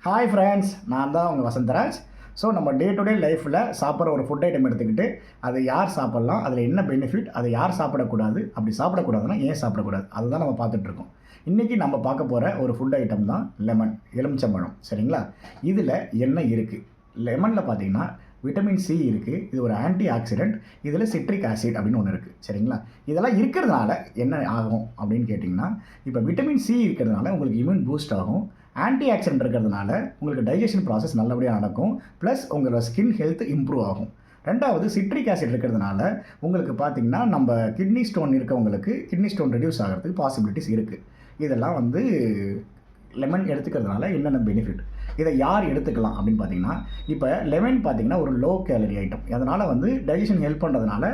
Hi friends, நான் தான் உங்கள் வசந்தராஜ். ஸோ நம்ம டே டு டே லைஃப்பில் சாப்பிட்ற ஒரு ஃபுட் ஐட்டம் எடுத்துக்கிட்டு அதை யார் சாப்பிட்லாம், அதில் என்ன பெனிஃபிட், அதை யார் சாப்பிடக்கூடாது, அப்படி சாப்பிடக்கூடாதுன்னா ஏன் சாப்பிடக்கூடாது, அதுதான் நம்ம பார்த்துட்ருக்கோம். இன்றைக்கி நம்ம பார்க்க போகிற ஒரு ஃபுட் ஐட்டம் தான் லெமன், எலுமிச்சம்பழம். சரிங்களா? இதில் என்ன இருக்குது? லெமனில் பார்த்தீங்கன்னா விட்டமின் சி இருக்குது. இது ஒரு ஆன்டி ஆக்சிடென்ட். இதில் சிட்ரிக் ஆசிட் அப்படின்னு ஒன்று இருக்குது. சரிங்களா? இதெல்லாம் இருக்கிறதுனால என்ன ஆகும் அப்படின்னு கேட்டிங்கன்னா, இப்போ விட்டமின் சி இருக்கிறதுனால உங்களுக்கு இம்யூன் பூஸ்ட் ஆகும். ஆன்டி ஆக்சிடென்ட் இருக்கிறதுனால உங்களுக்கு டைஜஷன் ப்ராசஸ் நல்லபடியாக நடக்கும். ப்ளஸ் உங்களோட ஸ்கின் ஹெல்த் இம்ப்ரூவ் ஆகும். ரெண்டாவது, சிட்ரிக் ஆசிட் இருக்கிறதுனால உங்களுக்கு பார்த்திங்கன்னா நம்ம கிட்னி ஸ்டோன் இருக்கவங்களுக்கு கிட்னி ஸ்டோன் ரெடியூஸ் ஆகிறதுக்கு பாசிபிலிட்டிஸ் இருக்குது. இதெல்லாம் லெமன் எடுத்துக்கிறதுனால என்னென்ன பெனிஃபிட், இதை யார் எடுத்துக்கலாம் அப்படின்னு பார்த்தீங்கன்னா, இப்போ லெமன் பார்த்தீங்கன்னா ஒரு லோ கேலரி ஐட்டம். அதனால் டைஜஷன் ஹெல்ப் பண்ணுறதுனால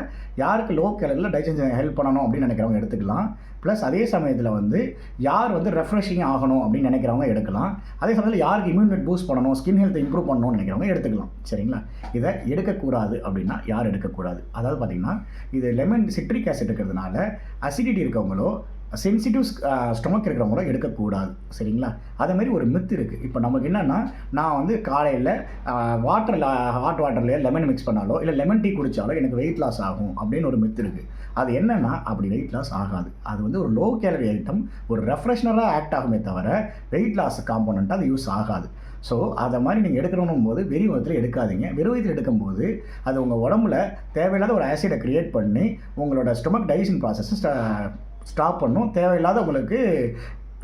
யாருக்கு லோ கேலரியில் டைஜஷன் ஹெல்ப் பண்ணணும் அப்படின்னு நினைக்கிறவங்க எடுத்துக்கலாம். ப்ளஸ் அதே சமயத்தில் யார் ரெஃப்ரெஷிங் ஆகணும் அப்படின்னு நினைக்கிறவங்க எடுக்கலாம். அதே சமயத்தில் யாருக்கு இம்யூனிட்டி பூஸ்ட் பண்ணணும், ஸ்கின் ஹெல்த்தை இம்ப்ரூவ் பண்ணணும்னு நினைக்கிறவங்க எடுத்துக்கலாம். சரிங்களா? இதை எடுக்கக்கூடாது அப்படின்னா யார் எடுக்கக்கூடாது? அதாவது பார்த்திங்கன்னா, இது லெமன் சிட்ரிக் ஆசிட் இருக்கிறதுனால அசிடிட்டி இருக்கவங்களோ சென்சிட்டிவ் ஸ்டொமக் இருக்கிறவங்களோ எடுக்கக்கூடாது. சரிங்களா? அதேமாரி ஒரு மித்து இருக்குது. இப்போ நமக்கு என்னென்னா, நான் காலையில் ஹாட் வாட்டர்லேயே லெமன் மிக்ஸ் பண்ணாலோ இல்லை லெமன் டீ குடித்தாலோ எனக்கு வெயிட் லாஸ் ஆகும் அப்படின்னு ஒரு மித்து இருக்குது. அது என்னென்னா, அப்படி வெயிட் லாஸ் ஆகாது. அது ஒரு லோ கேலரி ஐட்டம், ஒரு ரெஃப்ரெஷ்னராக ஆக்ட் ஆகுமே தவிர வெயிட் லாஸ் காம்போனண்ட்டாக அது யூஸ் ஆகாது. ஸோ அதை மாதிரி நீங்கள் எடுக்கணும் போது வெறும் வயிற்றில் எடுக்காதீங்க. வெறும் வயிற்றில் எடுக்கும்போது அது உங்கள் உடம்புல தேவையில்லாத ஒரு ஆசிடை க்ரியேட் பண்ணி உங்களோட ஸ்டொமக் டைஜஷன் ப்ராசஸை ஸ்டாப் பண்ணும். தேவையில்லாத உங்களுக்கு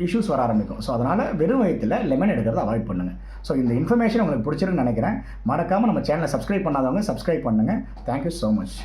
இஷ்யூஸ் வர ஆரம்பிக்கும். ஸோ அதனால் வெறும் வயிற்றில் லெமன் எடுக்கிறத அவாய்ட் பண்ணுங்கள். ஸோ இந்த இன்ஃபர்மேஷன் உங்களுக்கு பிடிச்சிருக்குன்னு நினைக்கிறேன். மறக்காமல் நம்ம சேனலை சப்ஸ்கிரைப் பண்ணாதவங்க சப்ஸ்கிரைப் பண்ணுங்கள். Thank you so much.